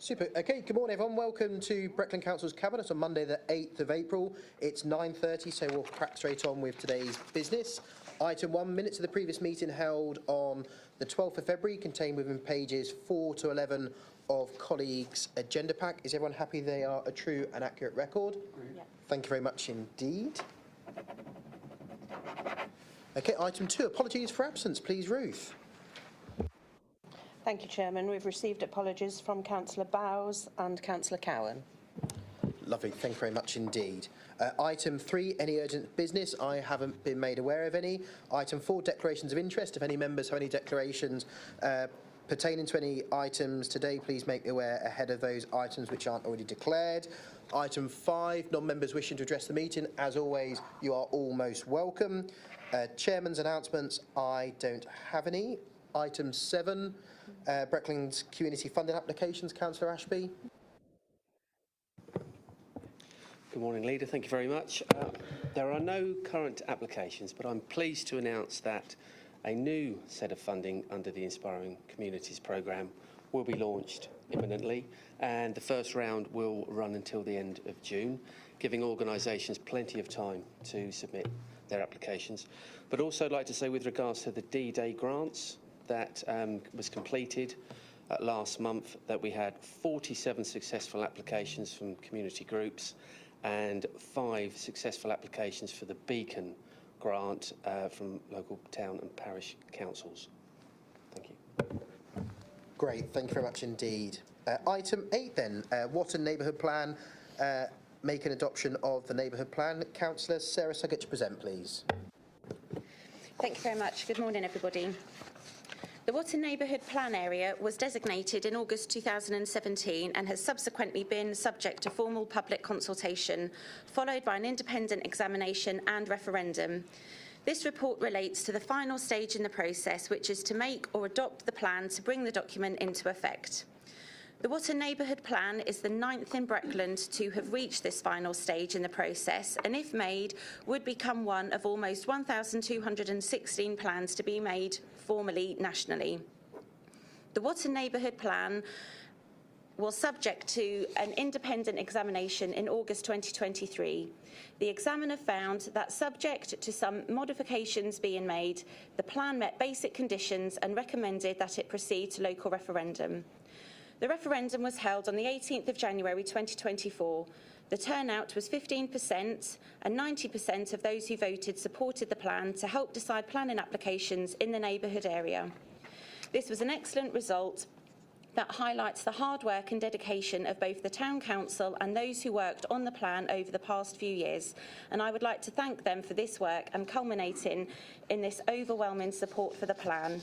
Super. Okay, good morning everyone. Welcome to Breckland Council's Cabinet on Monday the 8th of April. It's 9:30, so we'll crack straight on with today's business. Item 1, minutes of the previous meeting held on the 12th of February, contained within pages 4 to 11 of colleagues' agenda pack. Is everyone happy they are a true and accurate record? Yeah. Thank you very much indeed. Okay, item 2, apologies for absence. Please, Ruth. Thank you, Chairman. We've received apologies from Councillor Bowes and Councillor Cowan. Lovely, thank you very much indeed. Item 3, any urgent business? I haven't been made aware of any. Item 4, declarations of interest. If any members have any declarations pertaining to any items today, please make me aware ahead of those items which aren't already declared. Item 5, non-members wishing to address the meeting. As always, you are all most welcome. Chairman's announcements, I don't have any. Item 7, Breckland's community funding applications. Councillor Ashby. Good morning, Leader. Thank you very much. There are no current applications, but I'm pleased to announce that a new set of funding under the Inspiring Communities programme will be launched imminently, and the first round will run until the end of June, giving organisations plenty of time to submit their applications. But also I'd like to say, with regards to the D-Day grants that was completed last month, that we had 47 successful applications from community groups and 5 successful applications for the Beacon grant from local town and parish councils. Thank you. Great, thank you very much indeed. Item 8 then, Watton Neighbourhood Plan, make an adoption of the Neighbourhood Plan. Councillor Sarah Suggett to present, please. Thank you very much. Good morning, everybody. The Watton Neighbourhood Plan area was designated in August 2017 and has subsequently been subject to formal public consultation, followed by an independent examination and referendum. This report relates to the final stage in the process, which is to make or adopt the plan to bring the document into effect. The Watton Neighbourhood Plan is the 9th in Breckland to have reached this final stage in the process, and if made, would become one of almost 1,216 plans to be made formally nationally. The Watton Neighbourhood Plan was subject to an independent examination in August 2023. The examiner found that, subject to some modifications being made, the plan met basic conditions and recommended that it proceed to local referendum. The referendum was held on the 18th of January 2024. The turnout was 15%, and 90% of those who voted supported the plan to help decide planning applications in the neighbourhood area. This was an excellent result that highlights the hard work and dedication of both the Town Council and those who worked on the plan over the past few years, and I would like to thank them for this work and culminating in this overwhelming support for the plan.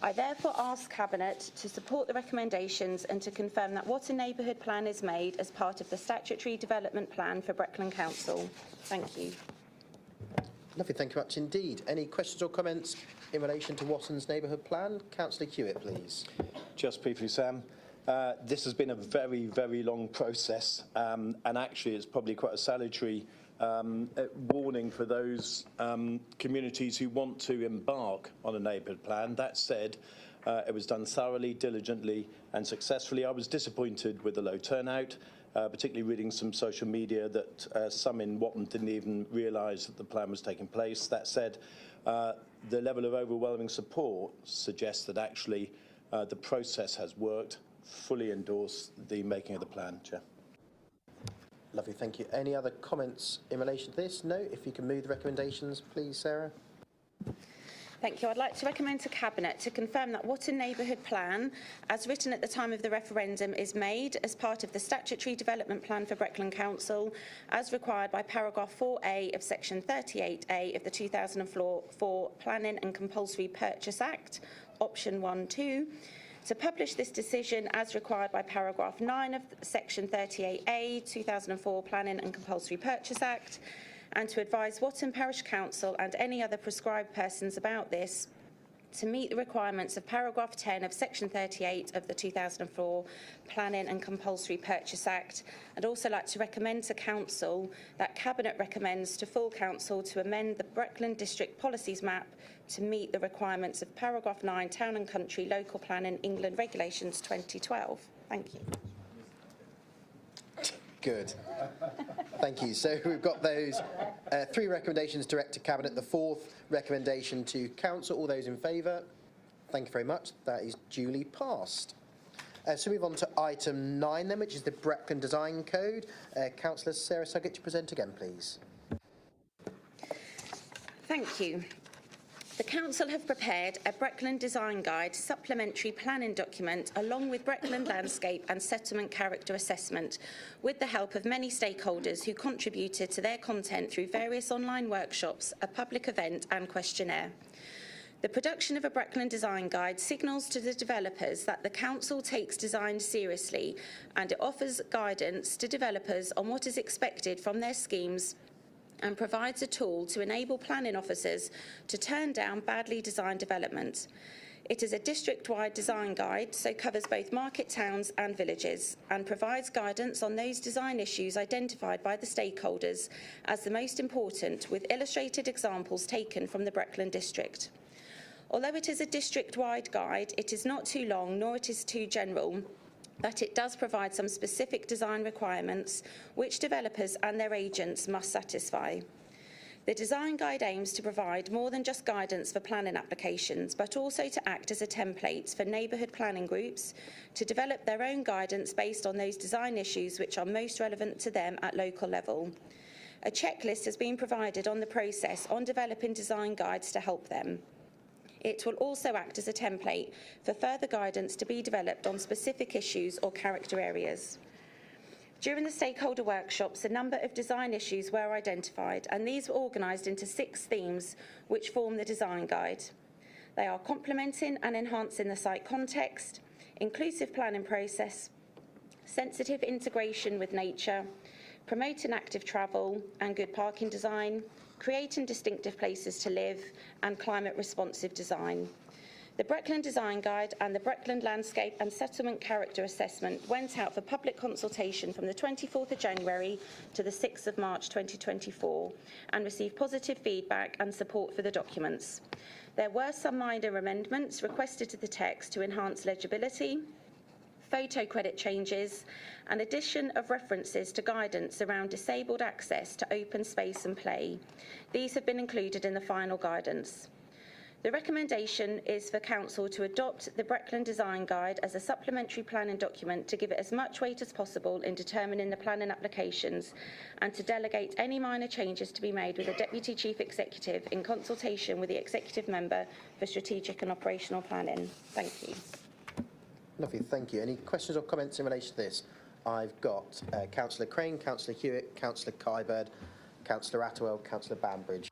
I therefore ask Cabinet to support the recommendations and to confirm that Watton Neighbourhood Plan is made as part of the statutory development plan for Breckland Council. Thank you. Lovely, thank you much indeed. Any questions or comments in relation to Watton's Neighbourhood Plan? Councillor Hewitt, please. Just briefly, Sam. This has been a very, very long process, and actually it's probably quite a salutary warning for those communities who want to embark on a neighbourhood plan. That said, it was done thoroughly, diligently and successfully. I was disappointed with the low turnout, particularly reading some social media that some in Watton didn't even realise that the plan was taking place. That said, the level of overwhelming support suggests that actually the process has worked. Fully endorse the making of the plan, Chair. Lovely, thank you. Any other comments in relation to this? No? If you can move the recommendations, please, Sarah. Thank you. I'd like to recommend to Cabinet to confirm that Watton Neighbourhood Plan, as written at the time of the referendum, is made as part of the statutory development plan for Breckland Council, as required by paragraph 4A of section 38A of the 2004 Planning and Compulsory Purchase Act, option 1-2, to publish this decision as required by paragraph 9 of section 38A 2004 Planning and Compulsory Purchase Act, and to advise Watton Parish Council and any other prescribed persons about this to meet the requirements of paragraph 10 of section 38 of the 2004 Planning and Compulsory Purchase Act. I'd also like to recommend to Council that Cabinet recommends to full Council to amend the Breckland District Policies Map to meet the requirements of paragraph 9 Town and Country Local Planning England Regulations 2012. Thank you. Good. Thank you. So we've got those 3 recommendations direct to Cabinet, the 4th recommendation to Council. All those in favour? Thank you very much. That is duly passed. So move on to item 9 then, which is the Breckland Design Code. Councillor Sarah Suggett to present again, please. Thank you. The Council have prepared a Breckland Design Guide supplementary planning document along with Breckland Landscape and Settlement Character Assessment with the help of many stakeholders who contributed to their content through various online workshops, a public event and questionnaire. The production of a Breckland Design Guide signals to the developers that the Council takes design seriously and it offers guidance to developers on what is expected from their schemes and provides a tool to enable planning officers to turn down badly designed development. It is a district-wide design guide, so covers both market towns and villages, and provides guidance on those design issues identified by the stakeholders as the most important, with illustrated examples taken from the Breckland district. Although it is a district-wide guide, it is not too long nor it is too general, but it does provide some specific design requirements which developers and their agents must satisfy. The design guide aims to provide more than just guidance for planning applications, but also to act as a template for neighbourhood planning groups to develop their own guidance based on those design issues which are most relevant to them at local level. A checklist has been provided on the process on developing design guides to help them. It will also act as a template for further guidance to be developed on specific issues or character areas. During the stakeholder workshops, a number of design issues were identified, and these were organised into 6 themes which form the design guide. They are complementing and enhancing the site context, inclusive planning process, sensitive integration with nature, promoting active travel and good parking design, creating distinctive places to live, and climate-responsive design. The Breckland Design Guide and the Breckland Landscape and Settlement Character Assessment went out for public consultation from the 24th of January to the 6th of March 2024 and received positive feedback and support for the documents. There were some minor amendments requested to the text to enhance legibility, photo credit changes, and addition of references to guidance around disabled access to open space and play. These have been included in the final guidance. The recommendation is for Council to adopt the Breckland Design Guide as a supplementary planning document to give it as much weight as possible in determining the planning applications and to delegate any minor changes to be made with the Deputy Chief Executive in consultation with the Executive Member for Strategic and Operational Planning. Thank you. Lovely, thank you. Any questions or comments in relation to this? I've got Councillor Crane, Councillor Hewitt, Councillor Kyberd, Councillor Attwell, Councillor Banbridge.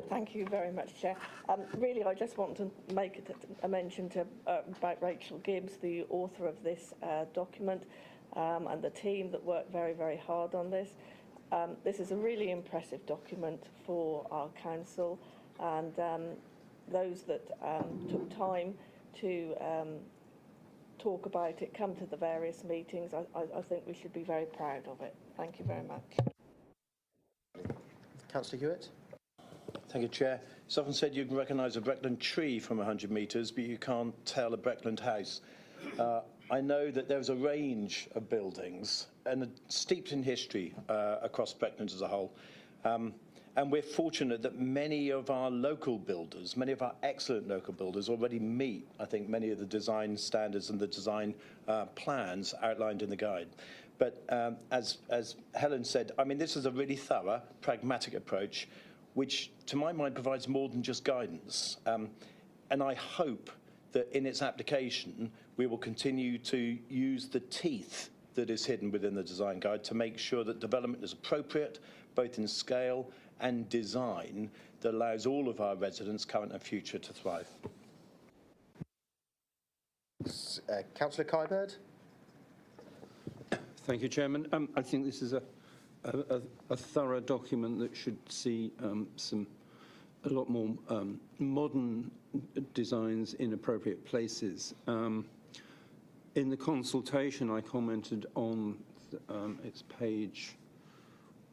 Thank you very much, Chair. Really, I just want to make a mention to about Rachel Gibbs, the author of this document, and the team that worked very, very hard on this. This is a really impressive document for our council, and those that took time to talk about it, come to the various meetings. I think we should be very proud of it. Thank you very much. Councillor Hewitt. Thank you, Chair. It's often said you can recognise a Breckland tree from 100 metres, but you can't tell a Breckland house. I know that there's a range of buildings and steeped in history across Breckland as a whole. And we're fortunate that many of our local builders, many of our excellent local builders already meet, I think, many of the design standards and the design plans outlined in the guide. But as Helen said, I mean, this is a really thorough, pragmatic approach, which to my mind provides more than just guidance. And I hope that in its application, we will continue to use the teeth that is hidden within the design guide to make sure that development is appropriate, both in scale and design, that allows all of our residents, current and future, to thrive. Councillor Kyberd. Thank you, Chairman. I think this is a thorough document that should see a lot more modern designs in appropriate places. In the consultation, I commented on its page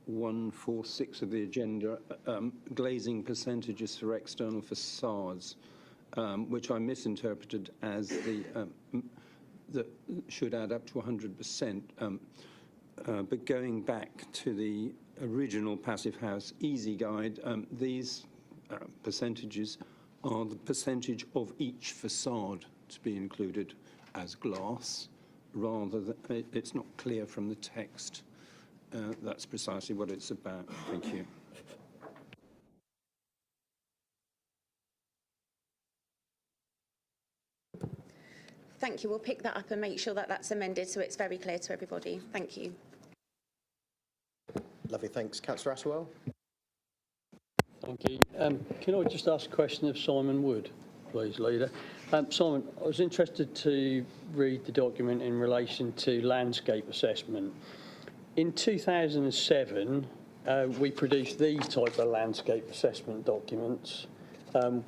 146 of the agenda, glazing percentages for external facades, which I misinterpreted as that should add up to 100%. but going back to the original Passive House Easy Guide, these percentages are the percentage of each facade to be included as glass, rather than, it's not clear from the text. That's precisely what it's about. Thank you. Thank you. We'll pick that up and make sure that that's amended so it's very clear to everybody. Thank you. Lovely, thanks. Councillor Atwell. Thank you. Can I just ask a question of Simon Wood, please, Leader? Simon, I was interested to read the document in relation to landscape assessment. In 2007, we produced these type of landscape assessment documents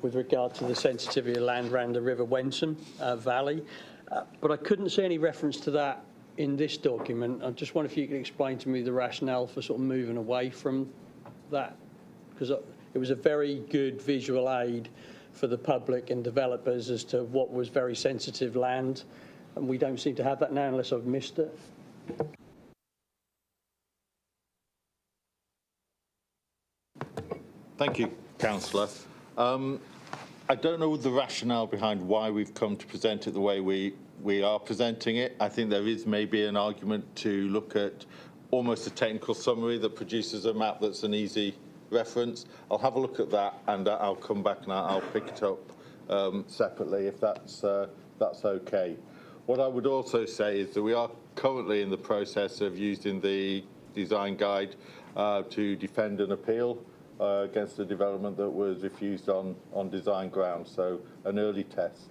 with regard to the sensitivity of land around the River Wensum Valley, but I couldn't see any reference to that in this document. I just wonder if you could explain to me the rationale for sort of moving away from that, because it was a very good visual aid for the public and developers as to what was very sensitive land, and we don't seem to have that now unless I've missed it. Thank you, Councillor. I don't know the rationale behind why we've come to present it the way we are presenting it. I think there is maybe an argument to look at almost a technical summary that produces a map that's an easy reference. I'll have a look at that and I'll come back and I'll pick it up separately if that's okay. What I would also say is that we are currently in the process of using the design guide to defend an appeal against a development that was refused on design grounds, so an early test.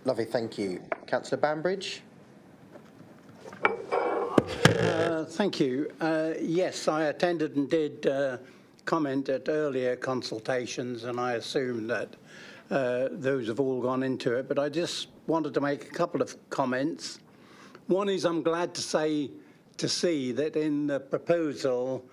Lovely, thank you. Councillor Bambridge. Thank you. Yes, I attended and did comment at earlier consultations, and I assume that those have all gone into it, but I just wanted to make a couple of comments. One is I'm glad to see that in the proposal,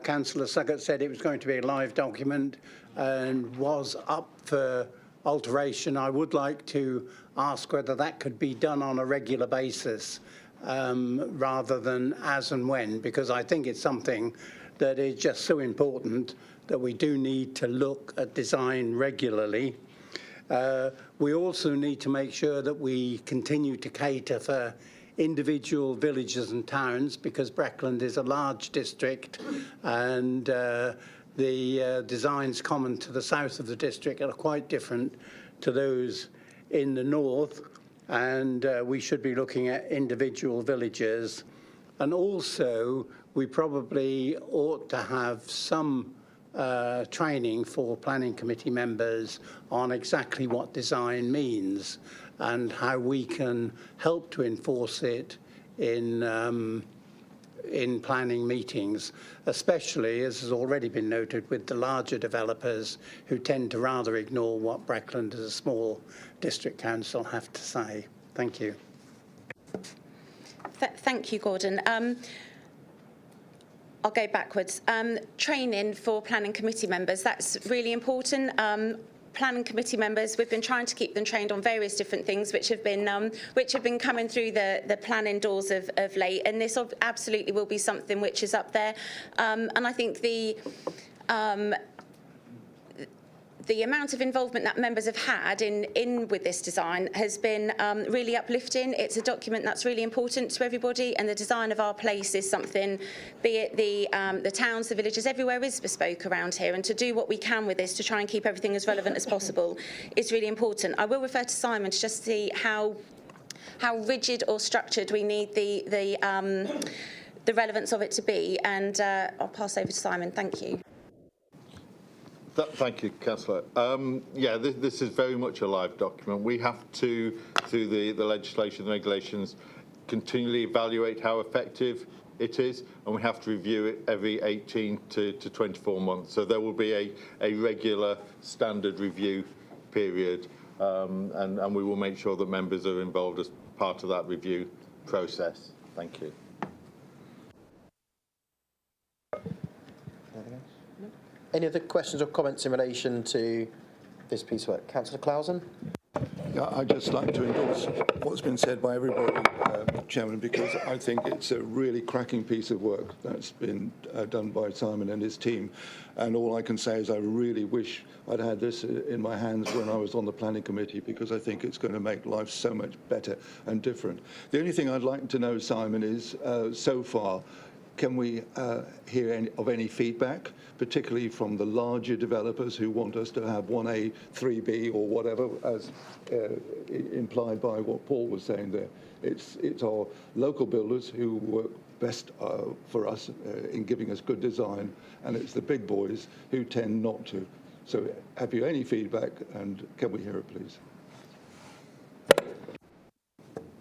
Councillor Suggett said it was going to be a live document and was up for alteration. I would like to ask whether that could be done on a regular basis rather than as and when, because I think it's something that is just so important that we do need to look at design regularly. We also need to make sure that we continue to cater for individual villages and towns, because Breckland is a large district and the designs common to the south of the district are quite different to those in the north, and we should be looking at individual villages. And also we probably ought to have some training for planning committee members on exactly what design means and how we can help to enforce it in planning meetings, especially, as has already been noted, with the larger developers who tend to rather ignore what Breckland as a small district council have to say. Thank you. Thank you, Gordon. I'll go backwards. Training for planning committee members, that's really important. Planning committee members, we've been trying to keep them trained on various different things which have been coming through the planning doors of late, and this absolutely will be something which is up there. And I think the amount of involvement that members have had in with this design has been really uplifting. It's a document that's really important to everybody, and the design of our place is something, be it the towns, the villages, everywhere is bespoke around here, and to do what we can with this to try and keep everything as relevant as possible is really important. I will refer to Simon to just see how rigid or structured we need the relevance of it to be, and I'll pass over to Simon. Thank you. Thank you, Councillor. Yeah, this is very much a live document. We have to, through the legislation and regulations, continually evaluate how effective it is, and we have to review it every 18 to 24 months. So there will be a regular standard review period, and we will make sure that members are involved as part of that review process. Thank you. Any other questions or comments in relation to this piece of work? Councillor Clausen. I'd just like to endorse what's been said by everybody, Chairman, because I think it's a really cracking piece of work that's been done by Simon and his team. And all I can say is I really wish I'd had this in my hands when I was on the planning committee, because I think it's going to make life so much better and different. The only thing I'd like to know, Simon, is so far, can we hear of any feedback, particularly from the larger developers who want us to have 1A, 3B or whatever, as implied by what Paul was saying there? It's our local builders who work best for us in giving us good design, and it's the big boys who tend not to. So have you any feedback, and can we hear it, please?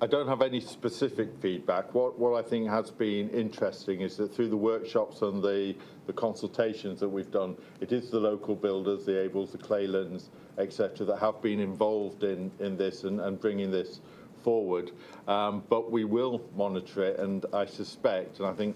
I don't have any specific feedback. What I think has been interesting is that through the workshops and the consultations that we've done, it is the local builders, the Abels, the Claylands, etc., that have been involved in this and bringing this forward. But we will monitor it, and I suspect, and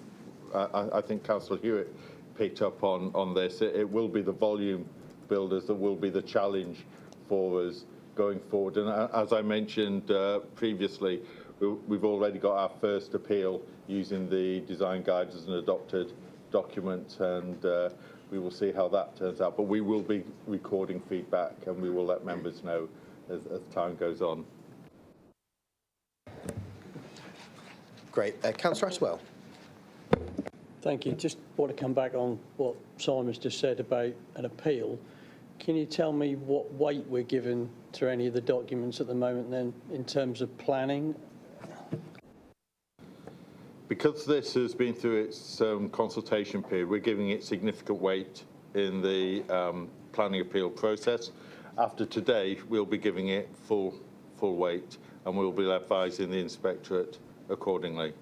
I think Councillor Hewitt picked up on this, it will be the volume builders that will be the challenge for us going forward. And as I mentioned previously, we've already got our first appeal using the design guides as an adopted document, and we will see how that turns out. But we will be recording feedback, and we will let members know as time goes on. Great. Councillor Aswell. Thank you. Just want to come back on what Simon's just said about an appeal. Can you tell me what weight we're given to any of the documents at the moment then in terms of planning? Because this has been through its consultation period, we're giving it significant weight in the planning appeal process. After today, we'll be giving it full weight, and we'll be advising the inspectorate accordingly.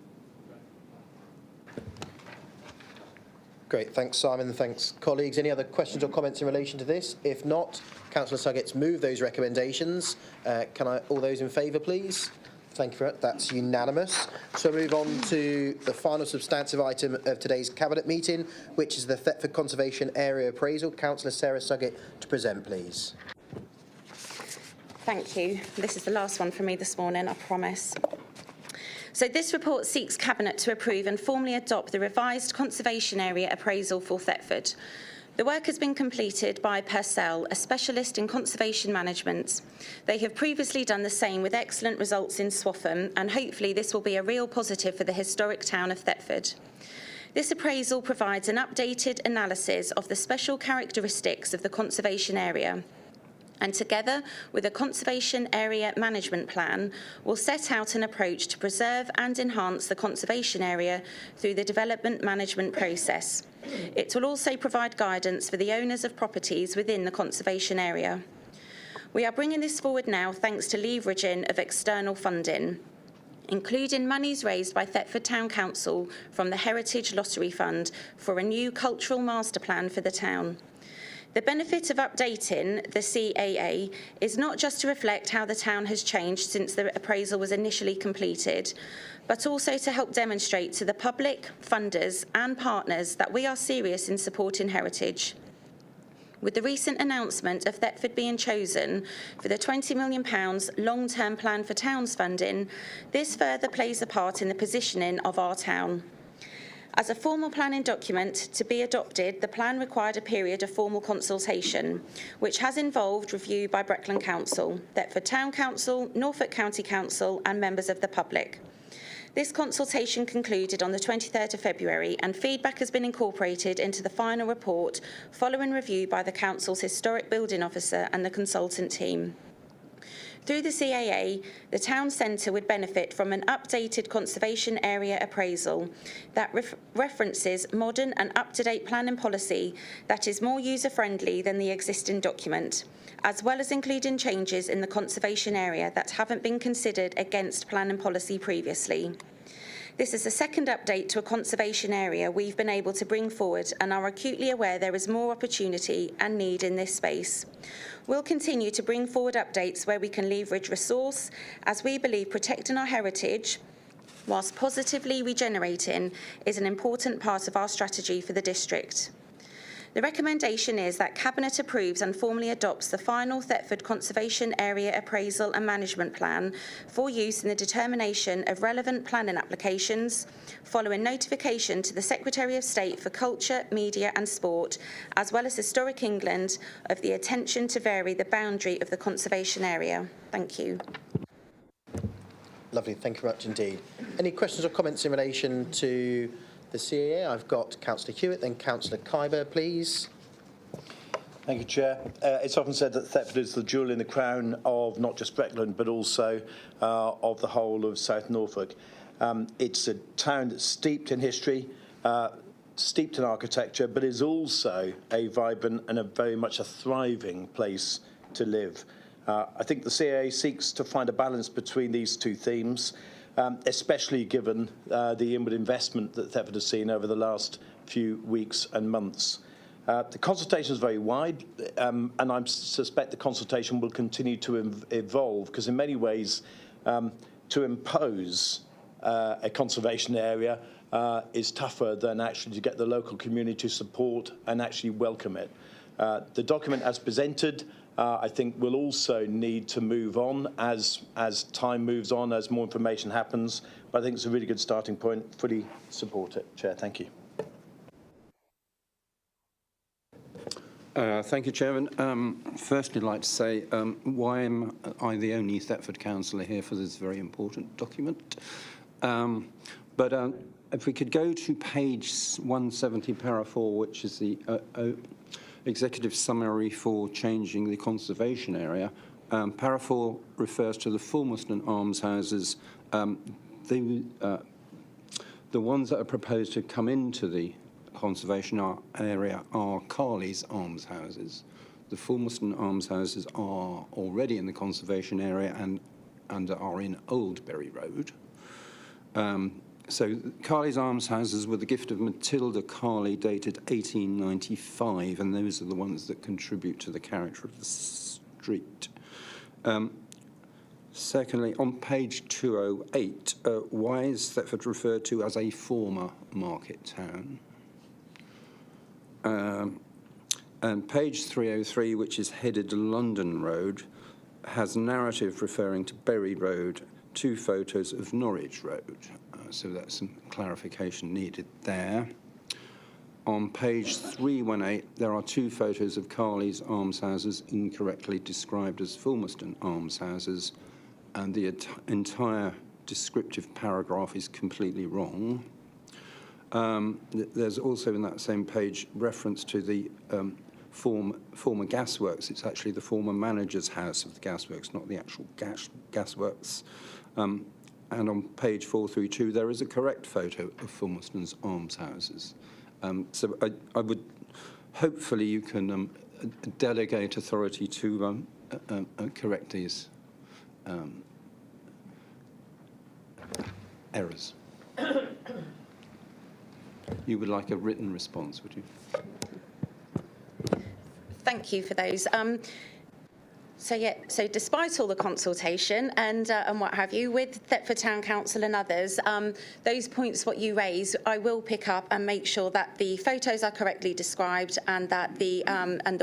Great, thanks Simon, thanks colleagues. Any other questions or comments in relation to this? If not, Councillor Suggett's move those recommendations. All those in favour, please? Thank you for that. That's unanimous. So we'll move on to the final substantive item of today's Cabinet meeting, which is the Thetford Conservation Area Appraisal. Councillor Sarah Suggett to present, please. Thank you. This is the last one for me this morning, I promise. So this report seeks Cabinet to approve and formally adopt the revised conservation area appraisal for Thetford. The work has been completed by Purcell, a specialist in conservation management. They have previously done the same with excellent results in Swaffham, and hopefully this will be a real positive for the historic town of Thetford. This appraisal provides an updated analysis of the special characteristics of the conservation area, and together with a conservation area management plan, will set out an approach to preserve and enhance the conservation area through the development management process. It will also provide guidance for the owners of properties within the conservation area. We are bringing this forward now thanks to leveraging of external funding, including monies raised by Thetford Town Council from the Heritage Lottery Fund for a new cultural master plan for the town. The benefit of updating the CAA is not just to reflect how the town has changed since the appraisal was initially completed, but also to help demonstrate to the public, funders and partners that we are serious in supporting heritage. With the recent announcement of Thetford being chosen for the £20 million long-term plan for towns funding, this further plays a part in the positioning of our town. As a formal planning document to be adopted, the plan required a period of formal consultation, which has involved review by Breckland Council, Thetford Town Council, Norfolk County Council and members of the public. This consultation concluded on the 23rd of February, and feedback has been incorporated into the final report following review by the Council's Historic Building Officer and the consultant team. Through the CAA, the town centre would benefit from an updated conservation area appraisal that references modern and up-to-date planning policy that is more user-friendly than the existing document, as well as including changes in the conservation area that haven't been considered against planning policy previously. This is the second update to a conservation area we've been able to bring forward and are acutely aware there is more opportunity and need in this space. We'll continue to bring forward updates where we can leverage resource, as we believe protecting our heritage whilst positively regenerating is an important part of our strategy for the district. The recommendation is that Cabinet approves and formally adopts the final Thetford Conservation Area Appraisal and Management Plan for use in the determination of relevant planning applications, following notification to the Secretary of State for Culture, Media and Sport, as well as Historic England, of the intention to vary the boundary of the conservation area. Thank you. Lovely, thank you very much indeed. Any questions or comments in relation to the CAA? I've got Councillor Hewitt, then Councillor Khyber, please. Thank you, Chair. It's often said that Thetford is the jewel in the crown of not just Breckland, but also of the whole of South Norfolk. It's a town that's steeped in history, steeped in architecture, but is also a vibrant and a very much a thriving place to live. I think the CAA seeks to find a balance between these two themes, especially given the inward investment that Thetford has seen over the last few weeks and months. The consultation is very wide, and I suspect the consultation will continue to evolve, because in many ways, to impose a conservation area is tougher than actually to get the local community to support and actually welcome it. The document as presented, I think, will also need to move on as time moves on, as more information happens. But I think it's a really good starting point. Fully support it, Chair. Thank you. Thank you, Chairman. Firstly, I'd like to say, why am I the only Thetford councillor here for this very important document? But if we could go to page 170, para 4, which is the executive summary for changing the conservation area. Para 4 refers to the Formston almshouses. The ones that are proposed to come into the conservation area are Carley's almshouses. The Formston almshouses are already in the conservation area and are in Old Bury Road. So Carley's almshouses were the gift of Matilda Carley, dated 1895, and those are the ones that contribute to the character of the street. Secondly, on page 208, why is Thetford referred to as a former market town? And page 303, which is headed London Road, has narrative referring to Bury Road, 2 photos of Norwich Road. So that's some clarification needed there. On page 318, there are 2 photos of Carley's almshouses incorrectly described as Formston almshouses, and the entire descriptive paragraph is completely wrong. There's also in that same page reference to the former gasworks. It's actually the former manager's house of the gasworks, not the actual gasworks. And on page 432, there is a correct photo of Formston's almshouses. So I would, hopefully you can delegate authority to correct these errors. You would like a written response, would you? Thank you for those. So despite all the consultation and what have you with Thetford Town Council and others, those points what you raise, I will pick up and make sure that the photos are correctly described and that the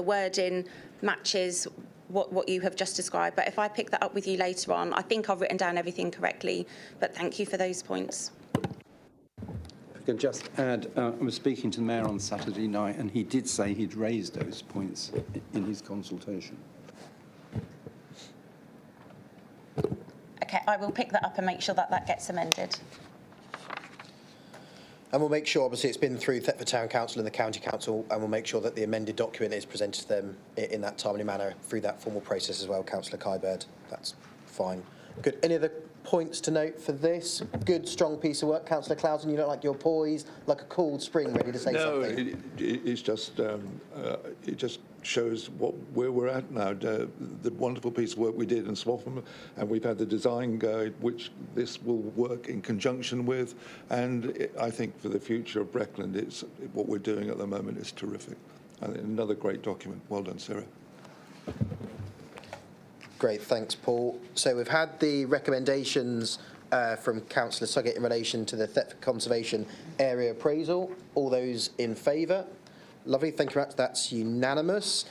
wording matches what you have just described. But if I pick that up with you later on, I think I've written down everything correctly. But thank you for those points. I can just add, I was speaking to the Mayor on Saturday night, and he did say he'd raised those points in his consultation. Okay, I will pick that up and make sure that that gets amended. And we'll make sure, obviously, it's been through Thetford Town Council and the County Council, and we'll make sure that the amended document is presented to them in that timely manner through that formal process as well, Councillor Khyber. That's fine. Good. Any other points to note for this? Good, strong piece of work. Councillor Clousen, you look like you're poised, like a cooled spring, ready to say something. No, it's just, it just shows where we're at now. The wonderful piece of work we did in Swaffham, and we've had the design guide, which this will work in conjunction with. And I think for the future of Breckland, what we're doing at the moment is terrific. And another great document. Well done, Sarah. Great, thanks, Paul. So we've had the recommendations from Councillor Suggett in relation to the Thetford Conservation Area Appraisal. All those in favour? Lovely, thank you very much. That's unanimous.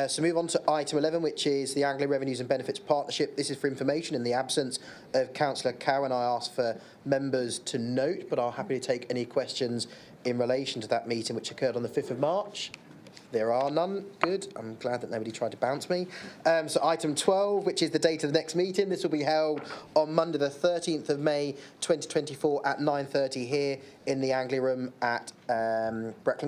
So move on to item 11, which is the Anglia Revenues and Benefits Partnership. This is for information. In the absence of Councillor Cowan, I ask for members to note, but I'll happily take any questions in relation to that meeting, which occurred on the 5th of March. There are none. Good. I'm glad that nobody tried to bounce me. So item 12, which is the date of the next meeting. This will be held on Monday the 13th of May 2024 at 9:30 here in the Anglia Room at Breckland.